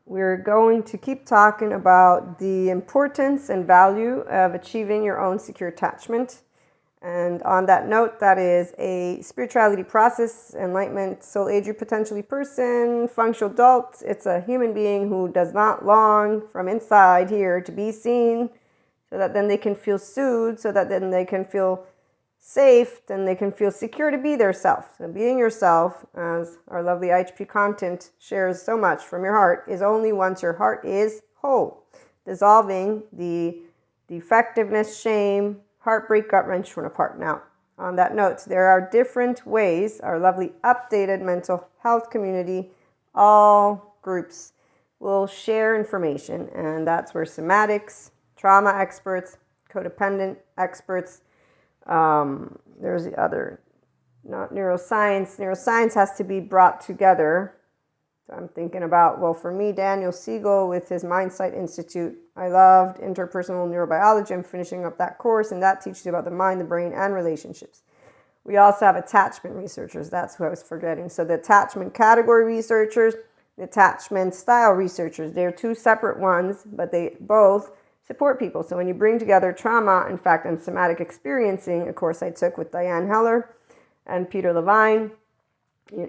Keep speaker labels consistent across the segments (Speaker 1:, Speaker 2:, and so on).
Speaker 1: we're going to keep talking about the importance and value of achieving your own secure attachment. And on that note, that is a spirituality process, enlightenment, soul age potentially person, functional adult. It's a human being who does not long from inside here to be seen, so that then they can feel soothed, so that then they can feel safe, then they can feel secure to be their self. So being yourself, as our lovely IHP content shares so much from your heart, is only once your heart is whole. Dissolving the defectiveness, shame, heartbreak, gut wrench, torn apart. Now, on that note, there are different ways our lovely updated mental health community, all groups, will share information, and that's where somatics, trauma experts, codependent experts, there's the other, not neuroscience. Neuroscience has to be brought together. So I'm thinking about, well, for me, Daniel Siegel with his Mindsight Institute. I loved interpersonal neurobiology. I'm finishing up that course, and that teaches you about the mind, the brain, and relationships. We also have attachment researchers. That's who I was forgetting. So the attachment category researchers, the attachment style researchers. They're two separate ones, but they both support people. So when you bring together trauma, in fact, and somatic experiencing, a course I took with Diane Heller and Peter Levine,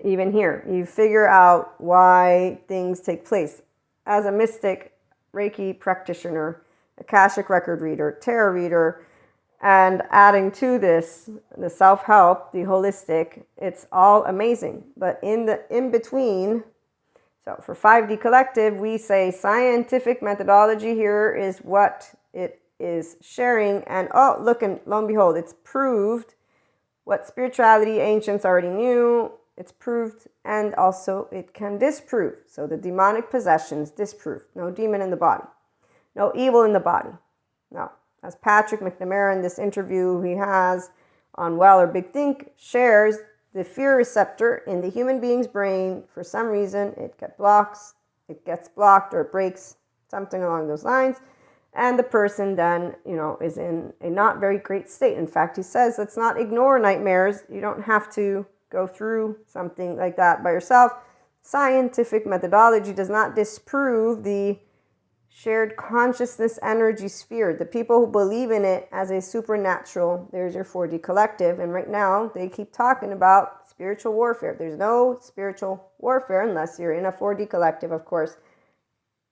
Speaker 1: even here, you figure out why things take place. As a mystic, Reiki practitioner, Akashic record reader, tarot reader, and adding to this, the self-help, the holistic, it's all amazing. But in between, so for 5D Collective, we say scientific methodology here is what it is sharing. And oh, look, and lo and behold, it's proved what spirituality ancients already knew. It's proved, and also it can disprove. So the demonic possessions disproved. No demon in the body. No evil in the body. No. As Patrick McNamara in this interview he has on Well or Big Think shares, the fear receptor in the human being's brain, for some reason, it gets blocked or it breaks, something along those lines. And the person then, is in a not very great state. In fact, he says, let's not ignore nightmares. You don't have to go through something like that by yourself. Scientific methodology does not disprove the shared consciousness energy sphere. The people who believe in it as a supernatural, there's your 4D collective. And right now they keep talking about spiritual warfare. There's no spiritual warfare unless you're in a 4D collective, of course.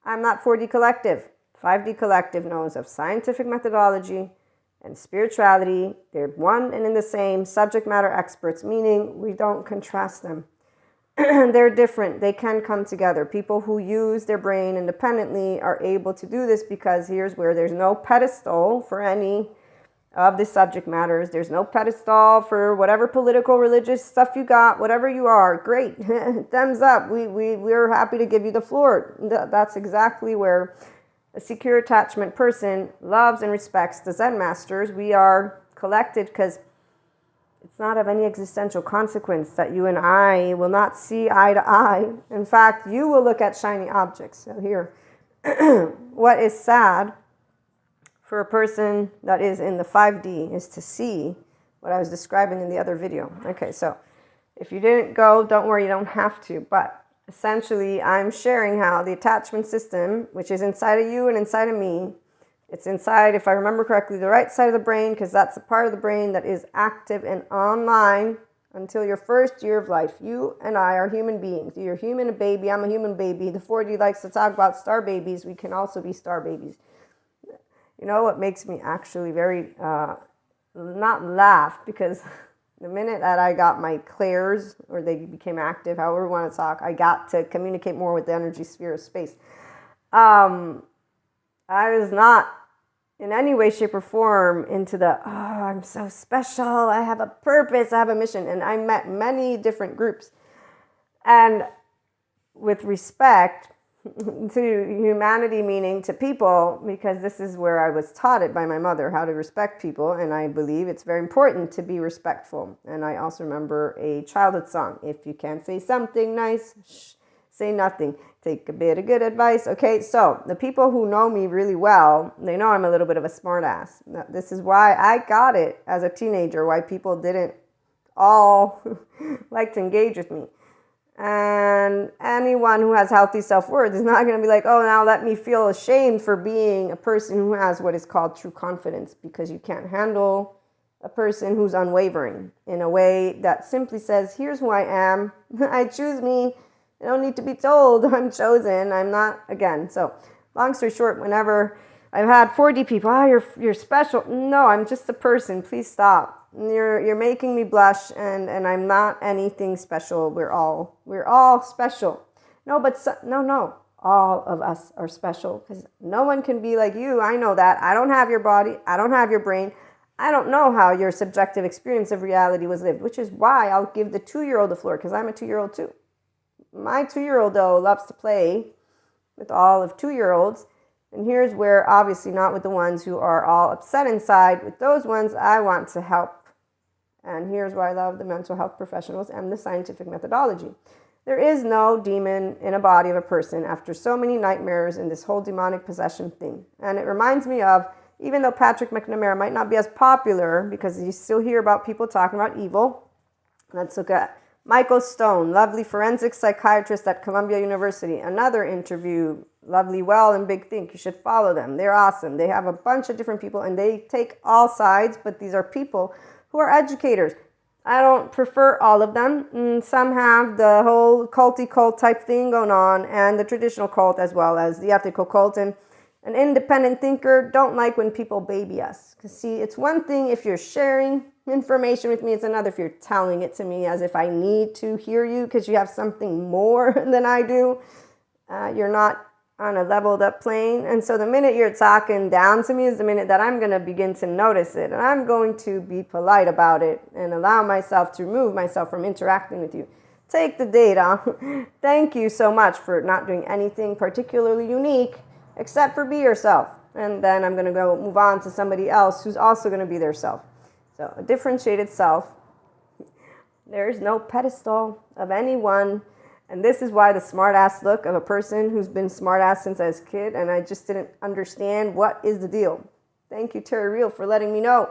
Speaker 1: I'm not 4D collective. 5D collective knows of scientific methodology and spirituality. They're one and in the same subject matter experts, meaning we don't contrast them. They're different. They can come together. People who use their brain independently are able to do this because here's where there's no pedestal for any of the subject matters. There's no pedestal for whatever political, religious stuff you got, whatever you are. Great. Thumbs up. We're happy to give you the floor. That's exactly where a secure attachment person loves and respects the Zen masters. We are collected because it's not of any existential consequence that you and I will not see eye to eye. In fact, you will look at shiny objects. So here, what is sad for a person that is in the 5D is to see what I was describing in the other video. Okay, so if you didn't go, don't worry, you don't have to. But essentially, I'm sharing how the attachment system, which is inside of you and inside of me, it's inside, if I remember correctly, the right side of the brain, because that's the part of the brain that is active and online until your first year of life. You and I are human beings. You're a human baby. I'm a human baby. The 4D likes to talk about star babies. We can also be star babies. You know what makes me actually very, not laugh, because the minute that I got my clairs, or they became active, however we want to talk, I got to communicate more with the energy sphere of space. I was not in any way, shape, or form into I'm so special, I have a purpose, I have a mission. And I met many different groups. And with respect to humanity, meaning to people, because this is where I was taught it by my mother, how to respect people. And I believe it's very important to be respectful. And I also remember a childhood song, if you can't say something nice, say nothing. Take a bit of good advice. Okay, so the people who know me really well, they know I'm a little bit of a smart ass. Now, this is why I got it as a teenager, why people didn't all like to engage with me. And anyone who has healthy self-worth is not going to be like, oh, now let me feel ashamed for being a person who has what is called true confidence, because you can't handle a person who's unwavering in a way that simply says, here's who I am. I choose me. I don't need to be told I'm chosen. I'm not, again. So long story short, whenever I've had 40 people, oh, you're special. No, I'm just a person. Please stop. You're making me blush, and I'm not anything special. We're all special. No, but no. All of us are special, because no one can be like you. I know that. I don't have your body. I don't have your brain. I don't know how your subjective experience of reality was lived, which is why I'll give the 2-year-old the floor, because I'm a 2-year-old too. My 2-year-old, though, loves to play with all of 2-year-olds. And here's where, obviously not with the ones who are all upset inside. With those ones, I want to help. And here's why I love the mental health professionals and the scientific methodology. There is no demon in a body of a person after so many nightmares in this whole demonic possession thing. And it reminds me of, even though Patrick McNamara might not be as popular, because you still hear about people talking about evil, let's look at Michael Stone, lovely forensic psychiatrist at Columbia University. Another interview, lovely, well, and big think. You should follow them. They're awesome. They have a bunch of different people, and they take all sides, but these are people who are educators. I don't prefer all of them. Some have the whole culty cult type thing going on, and the traditional cult as well as the ethical cult. And an independent thinker don't like when people baby us. Because see, it's one thing if you're sharing information with me. It's another if you're telling it to me as if I need to hear you because you have something more than I do. You're not on a leveled up plane. And so the minute you're talking down to me is the minute that I'm going to begin to notice it. And I'm going to be polite about it and allow myself to remove myself from interacting with you. Take the data. Thank you so much for not doing anything particularly unique except for be yourself. And then I'm going to go move on to somebody else who's also going to be their self. So a differentiated self. There's no pedestal of anyone. And this is why the smart-ass look of a person who's been smart-ass since I was a kid, and I just didn't understand what is the deal. Thank you, Terry Real, for letting me know.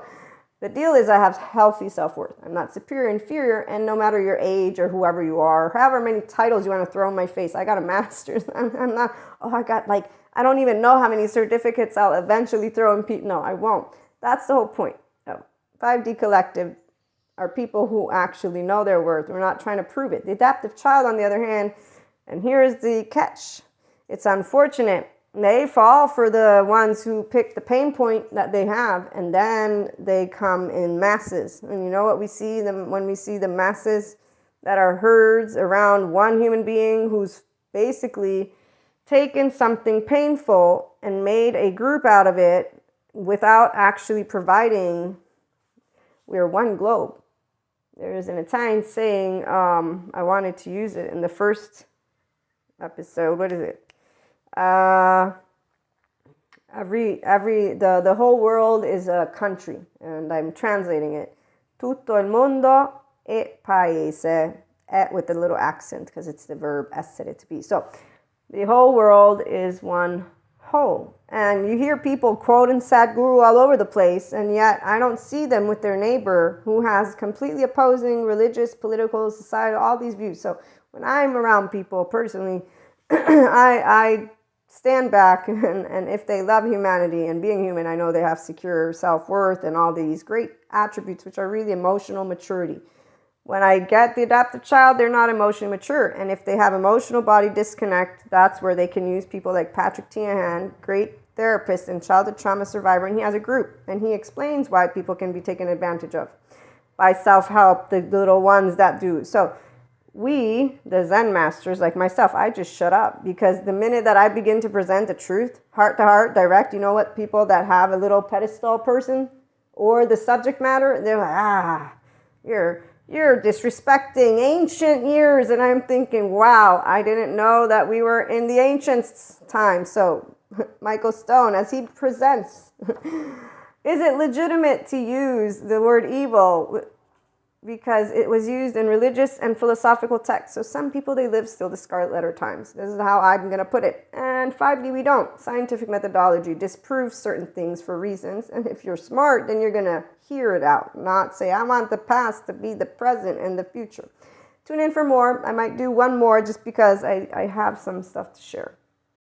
Speaker 1: The deal is I have healthy self-worth. I'm not superior, inferior, and no matter your age or whoever you are, however many titles you want to throw in my face, I got a master's. I'm not, I don't even know how many certificates I'll eventually throw in people. No, I won't. That's the whole point. 5D Collective are people who actually know their worth. We're not trying to prove it. The adaptive child, on the other hand, and here's the catch. It's unfortunate. They fall for the ones who pick the pain point that they have, and then they come in masses. And you know what we see when we see the masses that are herds around one human being who's basically taken something painful and made a group out of it without actually providing. We're one globe. There's an Italian saying, I wanted to use it in the first episode. What is it? The whole world is a country, and I'm translating it. Tutto il mondo è paese, with a little accent because it's the verb essere, to be. So the whole world is one whole. And you hear people quoting Sadhguru all over the place, and yet I don't see them with their neighbor who has completely opposing religious, political, societal, all these views. So when I'm around people personally, I stand back, and if they love humanity and being human, I know they have secure self-worth and all these great attributes, which are really emotional maturity. When I get the adaptive child, they're not emotionally mature. And if they have emotional body disconnect, that's where they can use people like Patrick Tiahan, great therapist and childhood trauma survivor. And he has a group, and he explains why people can be taken advantage of by self-help, the little ones that do. So we, the Zen masters like myself, I just shut up, because the minute that I begin to present the truth, heart to heart, direct, you know what, people that have a little pedestal person or the subject matter, they're like, you're disrespecting ancient years. And I'm thinking, wow, I didn't know that we were in the ancients' time. So Michael Stone, as he presents, is it legitimate to use the word evil? Because it was used in religious and philosophical texts. So some people, they live still the Scarlet Letter times. This is how I'm going to put it. And 5D, we don't. Scientific methodology disproves certain things for reasons. And if you're smart, then you're going to hear it out, not say, I want the past to be the present and the future. tune in for more. I might do one more just because I have some stuff to share.